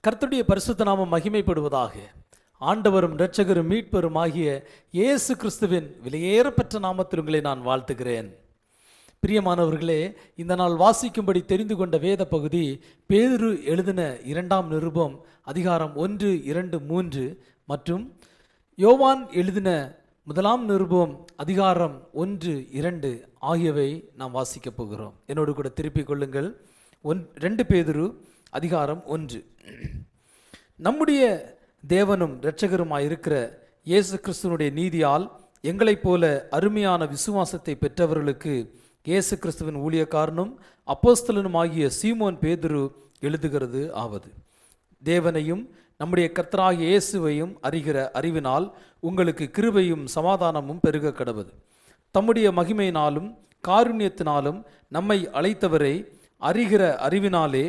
கர்த்தருடைய பரிசுத்த நாமம் மகிமைப்படுவதாக. ஆண்டவரும் இரட்சகரும் மீட்பரும் ஆகிய இயேசு கிறிஸ்துவின் விலையேறப்பெற்ற நாமத்தில் உங்களை நான் வாழ்த்துகிறேன். பிரியமானவர்களே, இந்த நாள் வாசிக்கும்படி தெரிந்து கொண்ட வேத பகுதி பேதுரு எழுதின 2ஆம் நிருபம் அதிகாரம் 1, 2, 3 மற்றும் யோவான் எழுதின 1ஆம் நிருபம் அதிகாரம் 1, 2 ஆகியவை நாம் வாசிக்கப் போகிறோம். என்னோடு கூட திருப்பிக் கொள்ளுங்கள். 2 பேதுரு அதிகாரம் 1. நம்முடைய தேவனும் இரட்சகருமாயிருக்கிற இயேசு கிறிஸ்துவனுடைய நீதியால் எங்களைப் போல அருமையான விசுவாசத்தை பெற்றவர்களுக்கு இயேசு கிறிஸ்துவின் ஊழியக்காரனும் அப்போஸ்தலனும் ஆகிய சீமோன் பேதுரு எழுதுகிறது ஆவது: தேவனையும் நம்முடைய கர்த்தராகிய இயேசுவையும் அறிகிற அறிவினால் உங்களுக்கு கிருபையும் சமாதானமும் பெருக கடவது. தம்முடைய மகிமையினாலும் காருண்யத்தினாலும் நம்மை அழைத்தவரை அறிகிற அறிவினாலே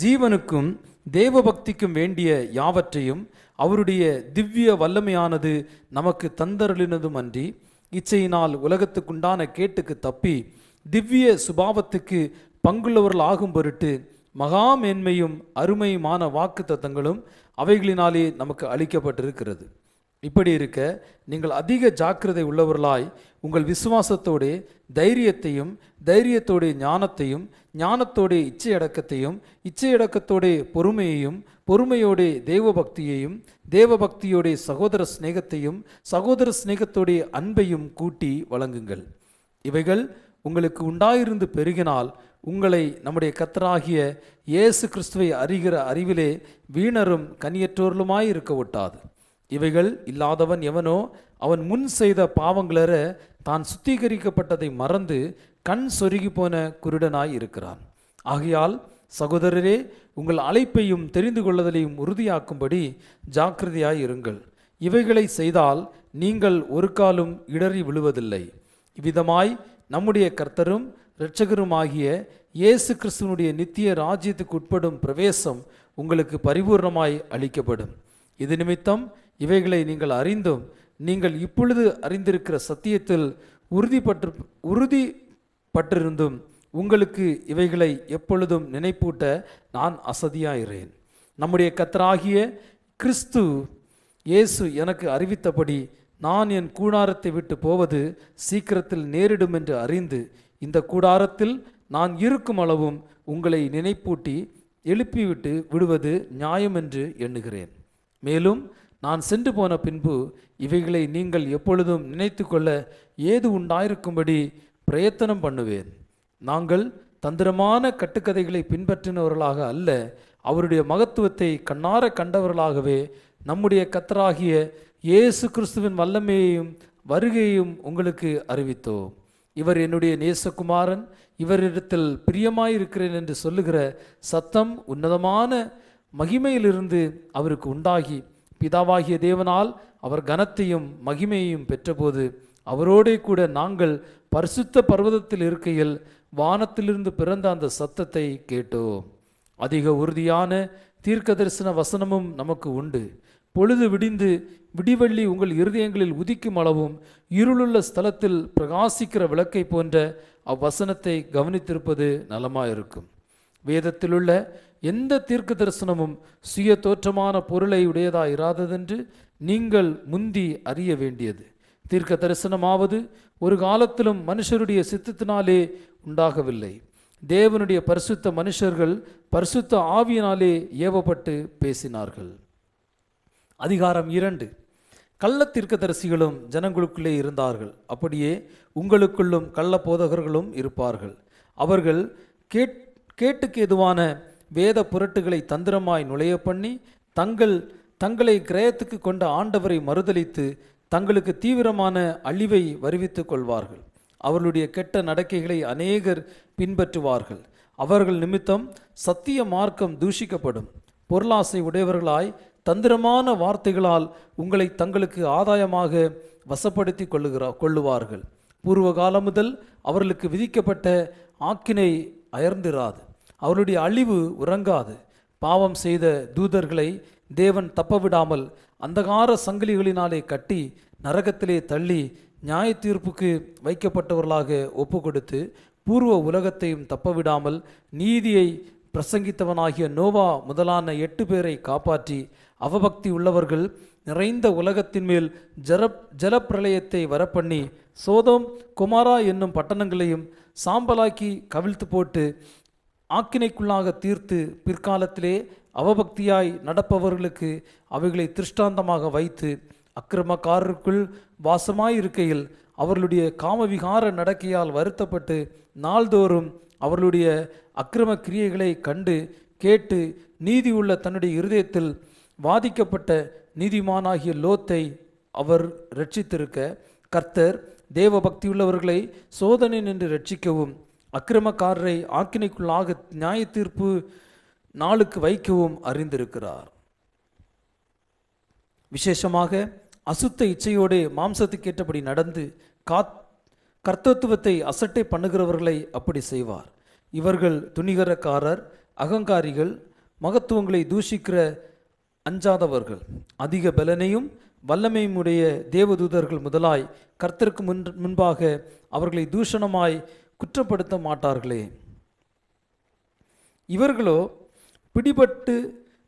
ஜீவனுக்கும் தேவபக்திக்கும் வேண்டிய யாவற்றையும் அவருடைய திவ்ய வல்லமையானது நமக்கு தந்தருளினதும் அன்றி, இச்சையினால் உலகத்துக்குண்டான கேட்டுக்கு தப்பி திவ்ய சுபாவத்துக்கு பங்குள்ளவர்கள் ஆகும் பொருட்டு மகா மேன்மையும் அருமையுமான வாக்கு தத்தங்களும் அவைகளினாலே நமக்கு அளிக்கப்பட்டிருக்கிறது. இப்படி இருக்க நீங்கள் அதிக ஜாக்கிரதை உள்ளவர்களாய் உங்கள் விசுவாசத்தோடு தைரியத்தையும், தைரியத்தோடு ஞானத்தையும், ஞானத்தோடு இச்சையடக்கத்தையும், இச்சையடக்கத்தோடு பொறுமையையும், பொறுமையோடு தேவபக்தியையும், தேவபக்தியோடு சகோதர சிநேகத்தையும், சகோதர சிநேகத்தோடு அன்பையும் கூட்டி வழங்குங்கள். இவைகள் உங்களுக்கு உண்டாயிருந்து பெருகினால் உங்களை நம்முடைய கர்த்தராகிய இயேசு கிறிஸ்துவை அறிகிற அறிவிலே வீணரும் கனியற்றோர்களுமாய் இருக்க ஒட்டாது. இவைகள் இல்லாதவன் எவனோ அவன் முன் செய்த பாவங்களற தான் சுத்திகரிக்கப்பட்டதை மறந்து கண் சொருகி போன குருடனாய் இருக்கிறான். ஆகையால் சகோதரரே, உங்கள் அழைப்பையும் தெரிந்து கொள்ளுதலையும் உறுதியாக்கும்படி ஜாக்கிரதையாய் இருங்கள். இவைகளை செய்தால் நீங்கள் ஒரு காலும் இடறி விழுவதில்லை. இவ்விதமாய் நம்முடைய கர்த்தரும் இரட்சகருமாகிய இயேசு கிறிஸ்துவனுடைய நித்திய ராஜ்யத்துக்கு உட்படும் பிரவேசம் உங்களுக்கு பரிபூர்ணமாய் அளிக்கப்படும். இது நிமித்தம் இவைகளை நீங்கள் அறிந்தும் நீங்கள் இப்பொழுது அறிந்திருக்கிற சத்தியத்தில் உறுதிப்பட்டிருந்தும் உங்களுக்கு இவைகளை எப்பொழுதும் நினைப்பூட்ட நான் அசதியாகிறேன். நம்முடைய கர்த்தராகிய கிறிஸ்து இயேசு எனக்கு அறிவித்தபடி நான் என் கூடாரத்தை விட்டு போவது சீக்கிரத்தில் நேரிடும் என்று அறிந்து இந்த கூடாரத்தில் நான் இருக்கும் அளவும் உங்களை நினைப்பூட்டி எழுப்பிவிட்டு விடுவது நியாயம் என்று எண்ணுகிறேன். மேலும் நான் சென்று போன பின்பு இவைகளை நீங்கள் எப்பொழுதும் நினைத்து கொள்ள ஏது உண்டாயிருக்கும்படி பிரயத்தனம் பண்ணுவேன். நாங்கள் தந்திரமான கட்டுக்கதைகளை பின்பற்றினவர்களாக அல்ல, அவருடைய மகத்துவத்தை கண்ணார கண்டவர்களாகவே நம்முடைய கர்த்தராகிய இயேசு கிறிஸ்துவின் வல்லமையையும் வருகையையும் உங்களுக்கு அறிவித்தோம். இவர் என்னுடைய நேசகுமாரன், இவரிடத்தில் பிரியமாயிருக்கிறேன் என்று சொல்லுகிற சத்தம் உன்னதமான மகிமையிலிருந்து அவருக்கு உண்டாகி, பிதாவாகிய தேவனால் அவர் கனத்தையும் மகிமையையும் பெற்றபோது அவரோடே கூட நாங்கள் பரிசுத்த பர்வதத்தில் இருக்கையில் வானத்திலிருந்து பிறந்த அந்த சத்தத்தை கேட்டோம். அதிக உறுதியான தீர்க்க தரிசன வசனமும் நமக்கு உண்டு. பொழுது விடிந்து விடிவெள்ளி உங்கள் இருதயங்களில் உதிக்கும் அளவும் இருளுள்ள ஸ்தலத்தில் பிரகாசிக்கிற விளக்கை போன்ற அவ்வசனத்தை கவனித்திருப்பது நலமாயிருக்கும். வேதத்திலுள்ள எந்த தீர்க்க தரிசனமும் சுய தோற்றமான பொருளை உடையதாக இராததென்று நீங்கள் முந்தி அறிய வேண்டியது. தீர்க்க தரிசனமாவது ஒரு காலத்திலும் மனுஷருடைய சித்தத்தினாலே உண்டாகவில்லை. தேவனுடைய பரிசுத்த மனுஷர்கள் பரிசுத்த ஆவியினாலே ஏவப்பட்டு பேசினார்கள். அதிகாரம் 2. கள்ள தீர்க்கதரிசிகளும் ஜனங்களுக்குள்ளே இருந்தார்கள், அப்படியே உங்களுக்குள்ளும் கள்ள போதகர்களும் இருப்பார்கள். அவர்கள் கேட்டுக்கு எதுவான வேத புரட்டுகளை தந்திரமாய் நுழைய பண்ணி தங்களை கிரயத்துக்கு கொண்ட ஆண்டவரை மறுதலித்து தங்களுக்கு தீவிரமான அழிவை வருவித்துக் கொள்வார்கள். அவர்களுடைய கெட்ட நடக்கைகளை அநேகர் பின்பற்றுவார்கள். அவர்கள் நிமித்தம் சத்திய மார்க்கம் தூஷிக்கப்படும். பொருளாசை உடையவர்களாய் தந்திரமான வார்த்தைகளால் உங்களை தங்களுக்கு ஆதாயமாக வசப்படுத்தி கொள்ளுவார்கள். பூர்வ காலம் முதல் அவர்களுக்கு விதிக்கப்பட்ட ஆக்கினை அயர்ந்திராது, அவருடைய அழிவு உறங்காது. பாவம் செய்த தூதர்களை தேவன் தப்பவிடாமல் அந்தகார சங்கிலிகளினாலே கட்டி நரகத்திலே தள்ளி நியாய தீர்ப்புக்கு வைக்கப்பட்டவர்களாக ஒப்பு கொடுத்து பூர்வ உலகத்தையும் தப்பவிடாமல் நீதியை பிரசங்கித்தவனாகிய நோவா முதலான 8 பேரை காப்பாற்றி அவபக்தி உள்ளவர்கள் நிறைந்த உலகத்தின் மேல் ஜலப்பிரளயத்தை வரப்பண்ணி சோதோம் குமாரா என்னும் பட்டணங்களையும் சாம்பலாக்கி கவிழ்த்து போட்டு ஆக்கினைக்குள்ளாக தீர்த்து பிற்காலத்திலே அவபக்தியாய் நடப்பவர்களுக்கு அவைகளை திருஷ்டாந்தமாக வைத்து அக்கிரமக்காரருக்குள் வாசமாயிருக்கையில் அவர்களுடைய காமவிகார நடக்கையால் வருத்தப்பட்டு நாள்தோறும் அவர்களுடைய அக்கிரம கிரியைகளை கண்டு கேட்டு நீதியுள்ள தன்னுடைய இருதயத்தில் வாதிக்கப்பட்ட நீதிமானாகிய லோத்தை அவர் இரட்சித்திருக்க கர்த்தர் தேவ பக்தியுள்ளவர்களை சோதனை நின்று ரட்சிக்கவும் அக்கிரமக்காரரை ஆக்கினைக்குள்ளாக நியாய தீர்ப்பு நாளுக்கு வைக்கவும் அறிந்திருக்கிறார். விசேஷமாக அசுத்த இச்சையோடு மாம்சத்துக்கேற்றபடி நடந்து கர்த்தத்துவத்தை அசட்டை பண்ணுகிறவர்களை அப்படி செய்வார். இவர்கள் துணிகரக்காரர், அகங்காரிகள், மகத்துவங்களை தூஷிக்கிற அஞ்சாதவர்கள், அதிக பலனையும் வல்லமையும் உடைய தேவதூதர்கள் முதலாய் கர்த்தருக்கு முன்பாக அவர்களை தூஷணமாய் குற்றப்படுத்த மாட்டார்களே. இவர்களோ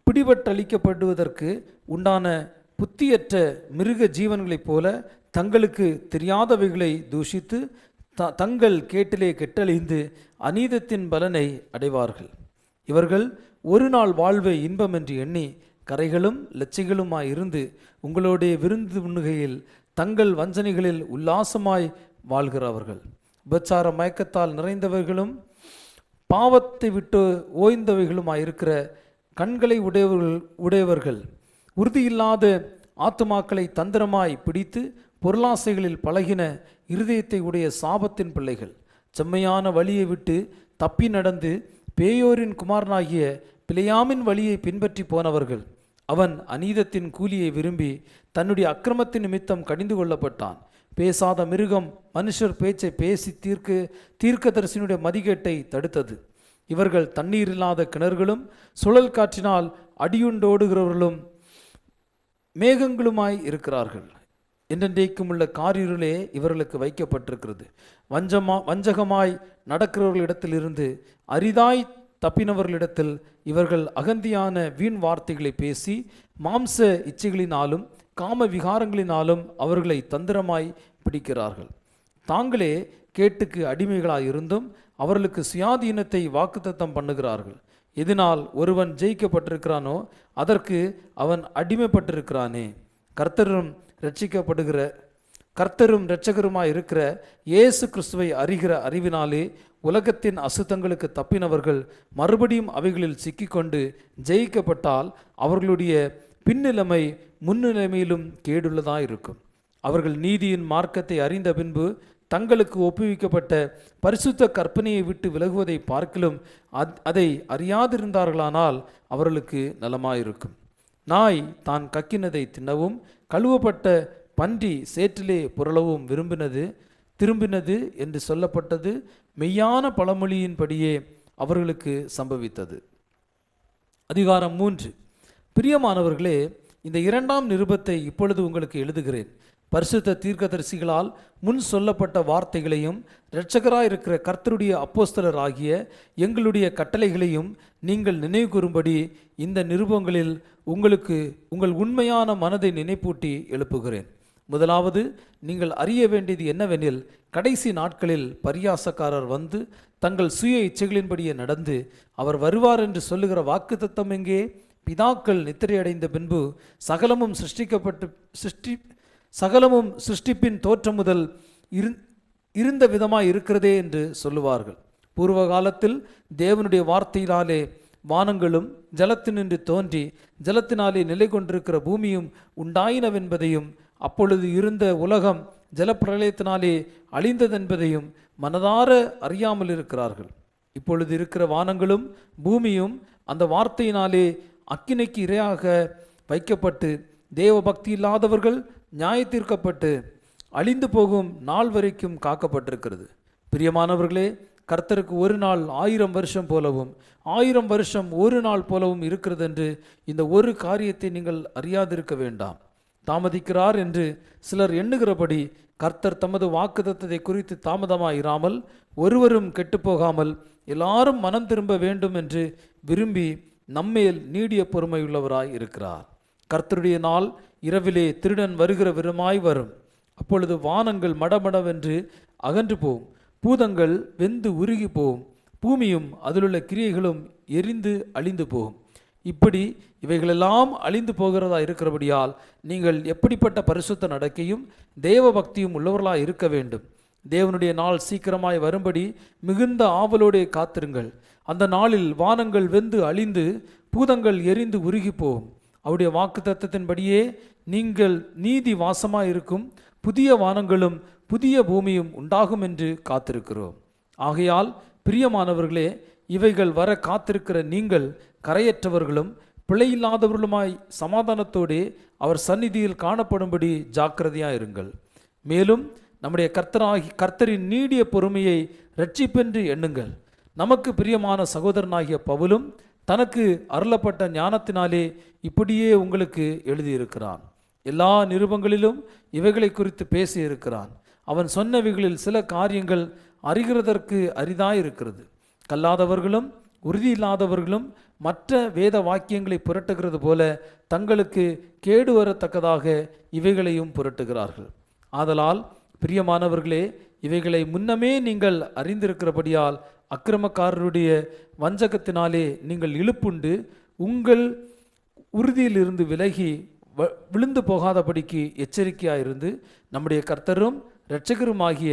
பிடிபட்டளிக்கப்படுவதற்கு உண்டான புத்தியற்ற மிருக ஜீவன்களைப் போல தங்களுக்கு தெரியாதவைகளை தூஷித்து தங்கள் கேட்டிலே கெட்டழிந்து அநீதத்தின் பலனை அடைவார்கள். இவர்கள் ஒரு நாள் வாழ்வை இன்பம் என்று எண்ணி கரைகளும் லட்சிகளுமாயிருந்து உங்களோடைய விருந்து உண்ணுகையில் தங்கள் வஞ்சனைகளில் உல்லாசமாய் வாழ்கிறவர்கள். உபச்சார மயக்கத்தால் நிறைந்தவர்களும் பாவத்தை விட்டு ஓய்ந்தவைகளுமாயிருக்கிற கண்களை உடையவர்கள் உறுதியில்லாத ஆத்துமாக்களை தந்திரமாய் பிடித்து பொருளாசைகளில் பழகின இருதயத்தை உடைய சாபத்தின் பிள்ளைகள், செம்மையான வழியை விட்டு தப்பி நடந்து பேயோரின் குமாரனாகிய பிலேயாமின் வழியை பின்பற்றி போனவர்கள். அவன் அநீதத்தின் கூலியை விரும்பி தன்னுடைய அக்கிரமத்தின் நிமித்தம் கடிந்து கொள்ளப்பட்டான். பேசாத மிருகம் மனுஷர் பேச்சை பேசி தீர்க்கதரிசியினுடைய மதிகேட்டை தடுத்தது. இவர்கள் தண்ணீர் இல்லாத கிணறுகளும் சுழல் காற்றினால் அடியுண்டோடுகிறவர்களும் மேகங்களுமாய் இருக்கிறார்கள். என்றென்றைக்கும் உள்ள காரிருளே இவர்களுக்கு வைக்கப்பட்டிருக்கிறது. வஞ்சகமாய் நடக்கிறவர்களிடத்திலிருந்து அரிதாய் தப்பினவர்களிடத்தில் இவர்கள் அகந்தியான வீண் வார்த்தைகளை பேசி மாம்ச இச்சைகளினாலும் காம விகாரங்களினாலும் அவர்களை தந்திரமாய் பிடிக்கிறார்கள். தாங்களே கேட்டுக்கு அடிமைகளாய் இருந்தும் அவர்களுக்கு சுயாதீனத்தை வாக்குத்தத்தம் பண்ணுகிறார்கள். எதனால் ஒருவன் ஜெயிக்கப்பட்டிருக்கிறானோ அதற்கு அவன் அடிமைப்பட்டிருக்கிறானே. கர்த்தரும் இரட்சகருமாய் இருக்கிற இயேசு கிறிஸ்துவை அறிகிற அறிவினாலே உலகத்தின் அசுத்தங்களுக்கு தப்பினவர்கள் மறுபடியும் அவைகளில் சிக்கிக்கொண்டு ஜெயிக்கப்பட்டால் அவர்களுடைய பின்னிலைமை முன்னிலைமையிலும் கேடுள்ளதாக இருக்கும். அவர்கள் நீதியின் மார்க்கத்தை அறிந்த பின்பு தங்களுக்கு ஒப்புவிக்கப்பட்ட பரிசுத்த கற்பனையை விட்டு விலகுவதை பார்க்கிலும் அதை அறியாதிருந்தார்களானால் அவர்களுக்கு நலமாயிருக்கும். நாய் தான் கக்கினதை தின்னவும் கழுவப்பட்ட பன்றி சேற்றிலே புரளவும் திரும்பினது என்று சொல்லப்பட்டது மெய்யான பழமொழியின்படியே அவர்களுக்கு சம்பவித்தது. அதிகாரம் 3. பிரியமானவர்களே, இந்த 2ஆம் நிருபத்தை இப்பொழுது உங்களுக்கு எழுதுகிறேன். பரிசுத்த தீர்க்கதரிசிகளால் முன் சொல்லப்பட்ட வார்த்தைகளையும் இரட்சகராயிருக்கிற கர்த்தருடைய அப்போஸ்தலர் ஆகிய எங்களுடைய கட்டளைகளையும் நீங்கள் நினைவு கூறும்படி இந்த நிருபங்களில் உங்களுக்கு உங்கள் உண்மையான மனதை நினைப்பூட்டி எழுப்புகிறேன். முதலாவது, நீங்கள் அறிய வேண்டியது என்னவெனில், கடைசி நாட்களில் பரியாசக்காரர் வந்து தங்கள் சுய இச்சைகளின்படியே நடந்து அவர் வருவார் என்று சொல்லுகிற வாக்குத்தத்தம் எங்கே? பிதாக்கள் நித்திரையடைந்த பின்பு சகலமும் சிருஷ்டிப்பின் தோற்றம் முதல் இருந்த விதமாய் இருக்கிறதே என்று சொல்லுவார்கள். பூர்வ காலத்தில் தேவனுடைய வார்த்தையினாலே வானங்களும் ஜலத்தினின்று தோன்றி ஜலத்தினாலே நிலை கொண்டிருக்கிற பூமியும் உண்டாயினவென்பதையும் அப்பொழுது இருந்த உலகம் ஜலப்பிரளயத்தினாலே அழிந்ததென்பதையும் மனதார அறியாமல் இருக்கிறார்கள். இப்பொழுது இருக்கிற வானங்களும் பூமியும் அந்த வார்த்தையினாலே அக்கினைக்கு இரையாக வைக்கப்பட்டு தேவ பக்தி இல்லாதவர்கள் நியாயத்தீர்க்கப்பட்டு அழிந்து போகும் நாள் வரைக்கும் காக்கப்பட்டிருக்கிறது. பிரியமானவர்களே, கர்த்தருக்கு ஒரு நாள் 1000 வருஷம் போலவும் 1000 வருஷம் ஒரு நாள் போலவும் இருக்கிறது என்று இந்த ஒரு காரியத்தை நீங்கள் அறியாதிருக்க வேண்டாம். தாமதிக்கிறார் என்று சிலர் எண்ணுகிறபடி கர்த்தர் தமது வாக்குத்தத்தத்தை குறித்து தாமதமாயிராமல் ஒருவரும் கெட்டுப்போகாமல் எல்லாரும் மனம் திரும்ப வேண்டும் என்று விரும்பி நம்மேல் நீடிய பொறுமையுள்ளவராய் இருக்கிறார். கர்த்தருடைய நாள் இரவிலே திருடன் வருகிற விதமாய் வரும். அப்பொழுது வானங்கள் மடமடவென்று அகன்று போகும், பூதங்கள் வெந்து உருகி போகும், பூமியும் அதிலுள்ள கிரியைகளும் எரிந்து அழிந்து போகும். இப்படி இவைகளெல்லாம் அழிந்து போகிறதா இருக்கிறபடியால் நீங்கள் எப்படிப்பட்ட பரிசுத்த நடக்கையும் தேவ பக்தியும் உள்ளவர்களாக இருக்க வேண்டும். தேவனுடைய நாள் சீக்கிரமாய் வரும்படி மிகுந்த ஆவலோடே காத்திருங்கள். அந்த நாளில் வானங்கள் வெந்து அழிந்து பூதங்கள் எரிந்து உருகி போகும். அவருடைய வாக்கு தத்தத்தின்படியே நீங்கள் நீதி வாசமாயிருக்கும் புதிய வானங்களும் புதிய பூமியும் உண்டாகும் என்று காத்திருக்கிறோம். ஆகையால் பிரியமானவர்களே, இவைகள் வர காத்திருக்கிற நீங்கள் கரையற்றவர்களும் பிழையில்லாதவர்களுமாய் சமாதானத்தோடே அவர் சந்நிதியில் காணப்படும்படி ஜாக்கிரதையாயிருங்கள். மேலும் நம்முடைய கர்த்தரின் நீடிய பொறுமையை இரட்சிப்பென்று எண்ணுங்கள். நமக்கு பிரியமான சகோதரனாகிய பவுலும் தனக்கு அருளப்பட்ட ஞானத்தினாலே இப்படியே உங்களுக்கு எழுதியிருக்கிறான். எல்லா நிருபங்களிலும் இவைகளை குறித்து பேசியிருக்கிறான். அவன் சொன்னவைகளில் சில காரியங்கள் அறிகிறதற்கு அரிதாயிருக்கிறது. கல்லாதவர்களும் உறுதியில்லாதவர்களும் மற்ற வேத வாக்கியங்களை புரட்டுகிறது போல தங்களுக்கு கேடு வரத்தக்கதாக இவைகளையும் புரட்டுகிறார்கள். ஆதலால் பிரியமானவர்களே, இவைகளை முன்னமே நீங்கள் அறிந்திருக்கிறபடியால் அக்கிரமக்காரருடைய வஞ்சகத்தினாலே நீங்கள் இழுப்புண்டு உங்கள் உறுதியிலிருந்து விலகி விழுந்து போகாதபடிக்கு எச்சரிக்கையாயிருந்து நம்முடைய கர்த்தரும் இரட்சகருமாகிய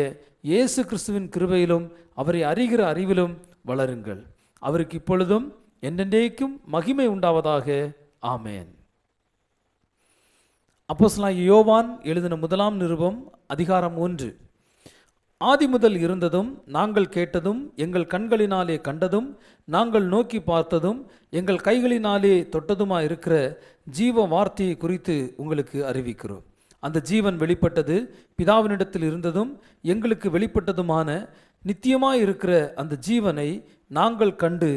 இயேசு கிறிஸ்துவின் கிருபையிலும் அவரை அறிகிற அறிவிலும் வளருங்கள். அவருக்கு இப்பொழுதும் என்றென்றைக்கும் மகிமை உண்டாவதாக. ஆமேன். அப்போஸ்தலனாகிய யோவான் எழுதின முதலாம் நிருபம் அதிகாரம் 1. ஆதி முதல் இருந்ததும் நாங்கள் கேட்டதும் எங்கள் கண்களினாலே கண்டதும் நாங்கள் நோக்கி பார்த்ததும் எங்கள் கைகளினாலே தொட்டதுமாக இருக்கிற ஜீவ வார்த்தையை குறித்து உங்களுக்கு அறிவிக்கிறோம். அந்த ஜீவன் வெளிப்பட்டது, பிதாவினிடத்தில் இருந்ததும் எங்களுக்கு வெளிப்பட்டதுமான நித்தியமாய் இருக்கிற அந்த ஜீவனை நாங்கள் கண்டு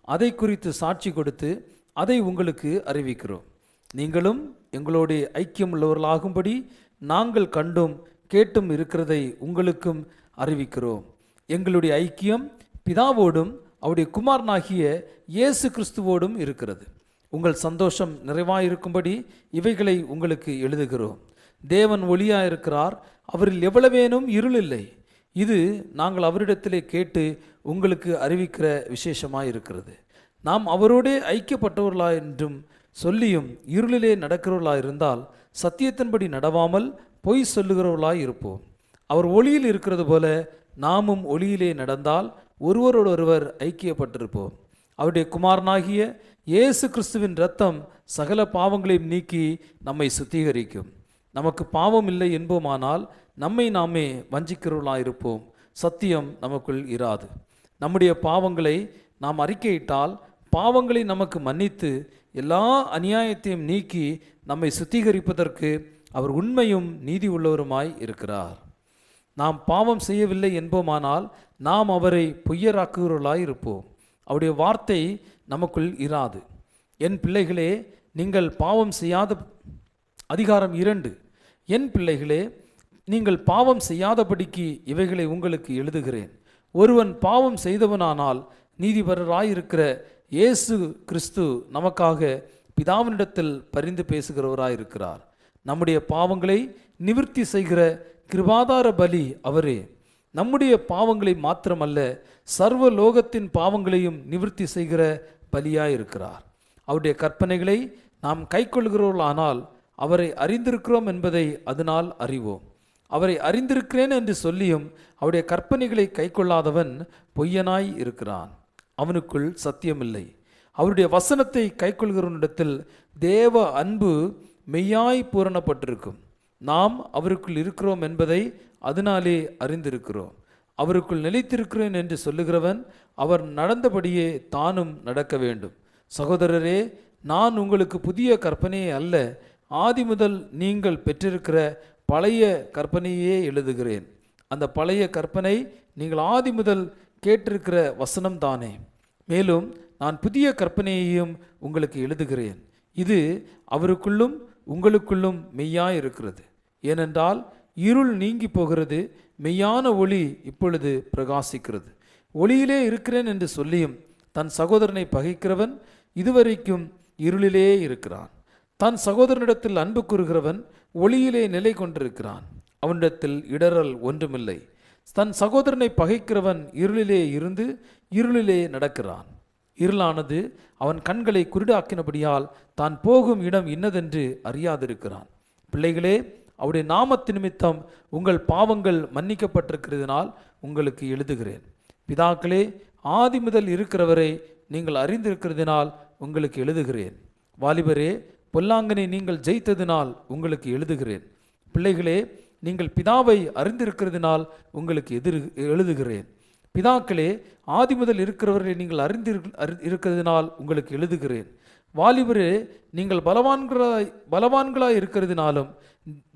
அதை குறித்து சாட்சி கொடுத்து அதை உங்களுக்கு அறிவிக்கிறோம். நீங்களும் எங்களோட ஐக்கியம் உள்ளவர்களாகும்படி நாங்கள் கண்டும் கேட்டும் இருக்கிறதை உங்களுக்கும் அறிவிக்கிறோம். எங்களுடைய ஐக்கியம் பிதாவோடும் அவருடைய குமாரனாகிய இயேசு கிறிஸ்துவோடும் இருக்கிறது. உங்கள் சந்தோஷம் நிறைவாயிருக்கும்படி இவைகளை உங்களுக்கு எழுதுகிறோம். தேவன் ஒளியாயிருக்கிறார், அவரில் எவ்வளவேனும் இருள் இல்லை. இது நாங்கள் அவரிடத்திலே கேட்டு உங்களுக்கு அறிவிக்கிற விசேஷமாயிருக்கிறது. நாம் அவரோடே ஐக்கியப்பட்டவர்களா என்றும் சொல்லியும் இருளிலே நடக்கிறவர்களாக இருந்தால் சத்தியத்தின்படி நடவாமல் பொய் சொல்லுகிறவர்களாய் இருப்போம். அவர் ஒளியில் இருக்கிறது போல நாமும் ஒளியிலே நடந்தால் ஒருவரோடொருவர் ஐக்கியப்பட்டிருப்போம். அவருடைய குமாரனாகிய இயேசு கிறிஸ்துவின் இரத்தம் சகல பாவங்களையும் நீக்கி நம்மை சுத்திகரிக்கும். நமக்கு பாவம் இல்லை என்போமானால் நம்மை நாமே வஞ்சிக்கிறவர்களாயிருப்போம், சத்தியம் நமக்குள் இராது. நம்முடைய பாவங்களை நாம் அறிக்கையிட்டால் பாவங்களை நமக்கு மன்னித்து எல்லா அநியாயத்தையும் நீக்கி நம்மை சுத்திகரிப்பதற்கு அவர் உண்மையும் நீதி உள்ளவருமாய் இருக்கிறார். நாம் பாவம் செய்யவில்லை என்போமானால் நாம் அவரை பொய்யராக்குகிறவர்களாய் இருப்போம், அவருடைய வார்த்தை நமக்குள் இராது. என் பிள்ளைகளே, நீங்கள் பாவம் செய்யாத அதிகாரம் 2. என் பிள்ளைகளே, நீங்கள் பாவம் செய்யாதபடிக்கு இவைகளை உங்களுக்கு எழுதுகிறேன். ஒருவன் பாவம் செய்தவனானால் நீதிபரராயிருக்கிற இயேசு கிறிஸ்து நமக்காக பிதாவினிடத்தில் பரிந்து பேசுகிறவராயிருக்கிறார். நம்முடைய பாவங்களை நிவிர்த்தி செய்கிற கிருபாதார பலி அவரே. நம்முடைய பாவங்களை மாத்திரமல்ல, சர்வ லோகத்தின் பாவங்களையும் நிவிர்த்தி செய்கிற பலியாயிருக்கிறார். அவருடைய கற்பனைகளை நாம் கைக்கொள்கிறவர்களானால் அவரை அறிந்திருக்கிறோம் என்பதை அதனால் அறிவோம். அவரை அறிந்திருக்கிறேன் என்று சொல்லியும் அவருடைய கற்பனைகளை கைக்கொள்ளாதவன் பொய்யனாய் இருக்கிறான், அவனுக்குள் சத்தியமில்லை. அவருடைய வசனத்தை கைக்கொள்கிறவனிடத்தில் தேவ அன்பு மெய்யாய் பூரணப்பட்டிருக்கும். நாம் அவருக்குள் இருக்கிறோம் என்பதை அதனாலே அறிந்திருக்கிறோம். அவருக்குள் நிலைத்திருக்கிறேன் என்று சொல்லுகிறவன் அவர் நடந்தபடியே தானும் நடக்க வேண்டும். சகோதரரே, நான் உங்களுக்கு புதிய கற்பனையே அல்ல, ஆதி முதல் நீங்கள் பெற்றிருக்கிற பழைய கற்பனையே எழுதுகிறேன். அந்த பழைய கற்பனை நீங்கள் ஆதி முதல் கேட்டிருக்கிற வசனம் தானே. மேலும் நான் புதிய கற்பனையையும் உங்களுக்கு எழுதுகிறேன். இது அவருக்குள்ளும் உங்களுக்குள்ளும் மெய்யாய் இருக்கிறது. ஏனென்றால் இருள் நீங்கி போகிறது, மெய்யான ஒளி இப்பொழுது பிரகாசிக்கிறது. ஒளியிலே இருக்கிறேன் என்று சொல்லியும் தன் சகோதரனை பகைக்கிறவன் இதுவரைக்கும் இருளிலே இருக்கிறான். தன் சகோதரனிடத்தில் அன்பு கூறுகிறவன் ஒளியிலே நிலை கொண்டிருக்கிறான், அவனிடத்தில் இடறல் ஒன்றுமில்லை. தன் சகோதரனை பகைக்கிறவன் இருளிலே இருந்து இருளிலே நடக்கிறான். இருளானது அவன் கண்களை குருடாக்கினபடியால் தான் போகும் இடம் இன்னதென்று அறியாதிருக்கிறான். பிள்ளைகளே, அவருடைய நாமத்து நிமித்தம் உங்கள் பாவங்கள் மன்னிக்கப்பட்டிருக்கிறதுனால் உங்களுக்கு எழுதுகிறேன். பிதாக்களே, ஆதி முதல் இருக்கிறவரை நீங்கள் அறிந்திருக்கிறதுனால் உங்களுக்கு எழுதுகிறேன். வாலிபரே, பொல்லாங்கனை நீங்கள் ஜெயித்ததினால் உங்களுக்கு எழுதுகிறேன். பிள்ளைகளே, நீங்கள் பிதாவை அறிந்திருக்கிறதுனால் உங்களுக்கு எழுதுகிறேன். பிதாக்களே, ஆதி முதல் இருக்கிறவர்களை நீங்கள் இருக்கிறதுனால் உங்களுக்கு எழுதுகிறேன். வாலிபரே, நீங்கள் பலவான்களாய் இருக்கிறதுனாலும்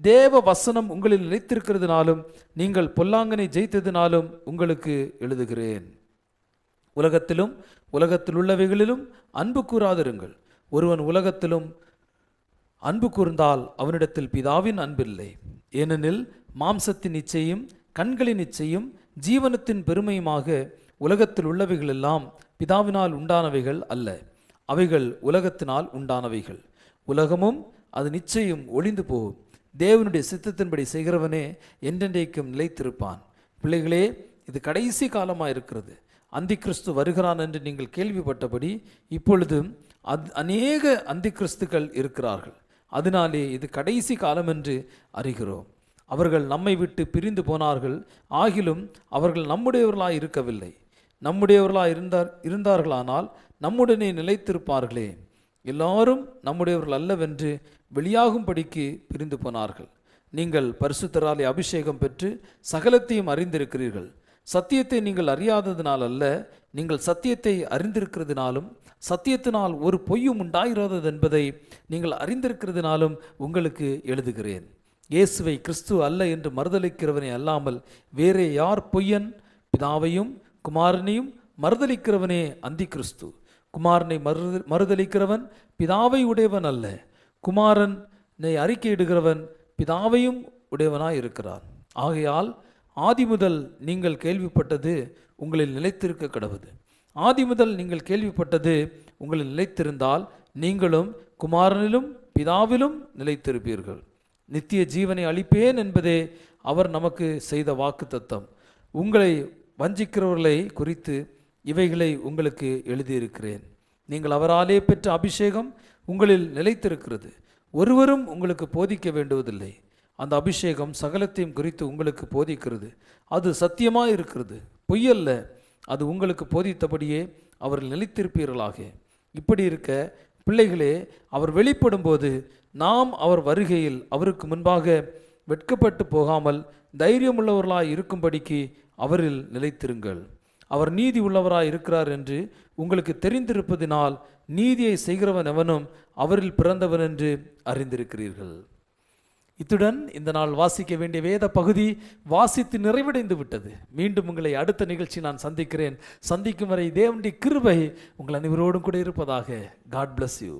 தேவ வசனம் உங்களில் நிலைத்திருக்கிறதுனாலும் நீங்கள் பொல்லாங்கனை ஜெயித்ததினாலும் உங்களுக்கு எழுதுகிறேன். உலகத்திலும் உலகத்தில் உள்ளவைகளிலும் அன்பு கூறாதிருங்கள். ஒருவன் உலகத்திலும் அன்பு கூர்ந்தால் அவனிடத்தில் பிதாவின் அன்பில்லை. ஏனெனில் மாம்சத்தின் இச்சையும் கண்களின் இச்சையும் ஜீவனத்தின் பெருமையுமாக உலகத்தில் உள்ளவைகள் எல்லாம் பிதாவினால் உண்டானவைகள் அல்ல, அவைகள் உலகத்தினால் உண்டானவைகள். உலகமும் அது நிச்சயம் ஒளிந்து போகும், தேவனுடைய சித்தத்தின்படி செய்கிறவனே என்றென்றைக்கும் நிலைத்திருப்பான். பிள்ளைகளே, இது கடைசி காலமாக இருக்கிறது. அந்தி கிறிஸ்து வருகிறான் என்று நீங்கள் கேள்விப்பட்டபடி இப்பொழுதும் அநேக அந்தி கிறிஸ்துக்கள் இருக்கிறார்கள். அதனாலே இது கடைசி காலம் என்று அறிகிறோம். அவர்கள் நம்மை விட்டு பிரிந்து போனார்கள், ஆகிலும் அவர்கள் நம்முடையவர்களாய் இருக்கவில்லை. நம்முடையவர்களாய் இருந்தார்களானால் நம்முடனே நிலைத்திருப்பார்களே. எல்லாரும் நம்முடையவர்கள் அல்லவென்று வெளியாகும்படிக்கு பிரிந்து போனார்கள். நீங்கள் பரிசுத்தராலே அபிஷேகம் பெற்று சகலத்தையும் அறிந்திருக்கிறீர்கள். சத்தியத்தை நீங்கள் அறியாததினால் அல்ல, நீங்கள் சத்தியத்தை அறிந்திருக்கிறதுனாலும் சத்தியத்தினால் ஒரு பொய்யும் உண்டாயிராதது என்பதை நீங்கள் அறிந்திருக்கிறதுனாலும் உங்களுக்கு எழுதுகிறேன். இயேசுவை கிறிஸ்து அல்ல என்று மறுதலிக்கிறவனே அல்லாமல் வேறே யார் பொய்யன்? பிதாவையும் குமாரனையும் மறுதலிக்கிறவனே அந்தி கிறிஸ்து. குமாரனை மறுதலிக்கிறவன் பிதாவை உடையவன் அல்ல, குமாரனை அறிக்கையிடுகிறவன் பிதாவையும் உடையவனாய் இருக்கிறான். ஆகையால் ஆதி முதல் நீங்கள் கேள்விப்பட்டது உங்களில் நிலைத்திருக்க கடவுது. ஆதி முதல் நீங்கள் கேள்விப்பட்டது உங்களில் நிலைத்திருந்தால் நீங்களும் குமாரனிலும் பிதாவிலும் நிலைத்திருப்பீர்கள். நித்திய ஜீவனை அளிப்பேன் என்பதே அவர் நமக்கு செய்த வாக்குத்தத்தம். உங்களை வஞ்சிக்கிறவர்களை குறித்து இவைகளை உங்களுக்கு எழுதியிருக்கிறேன். நீங்கள் அவராலே பெற்ற அபிஷேகம் உங்களில் நிலைத்திருக்கிறது. ஒருவரும் உங்களுக்கு போதிக்க வேண்டுவதில்லை. அந்த அபிஷேகம் சகலத்தையும் குறித்து உங்களுக்கு போதிக்கிறது. அது சத்தியமாக இருக்கிறது, பொய்யல்ல. அது உங்களுக்கு போதித்தபடியே அவர்கள் நிலைத்திருப்பீர்களாக. இப்படி இருக்க பிள்ளைகளே, அவர் வெளிப்படும் போது நாம் அவர் வருகையில் அவருக்கு முன்பாக வெட்கப்பட்டு போகாமல் தைரியமுள்ளவர்களாய் இருக்கும்படிக்கு அவரில் நிலைத்திருங்கள். அவர் நீதி உள்ளவராய் இருக்கிறார் என்று உங்களுக்கு தெரிந்திருப்பதினால் நீதியை செய்கிறவன் எவனும் அவரில் பிறந்தவன் என்று அறிந்திருக்கிறீர்கள். இத்துடன் இந்த நாள் வாசிக்க வேண்டிய வேத பகுதி வாசித்து நிறைவடைந்து விட்டது. மீண்டும் உங்களை அடுத்த நிகழ்ச்சி நான் சந்திக்கிறேன். சந்திக்கும் வரை தேவனுடைய கிருபை உங்கள் அனைவரோடும் கூட இருப்பதாக. God bless you.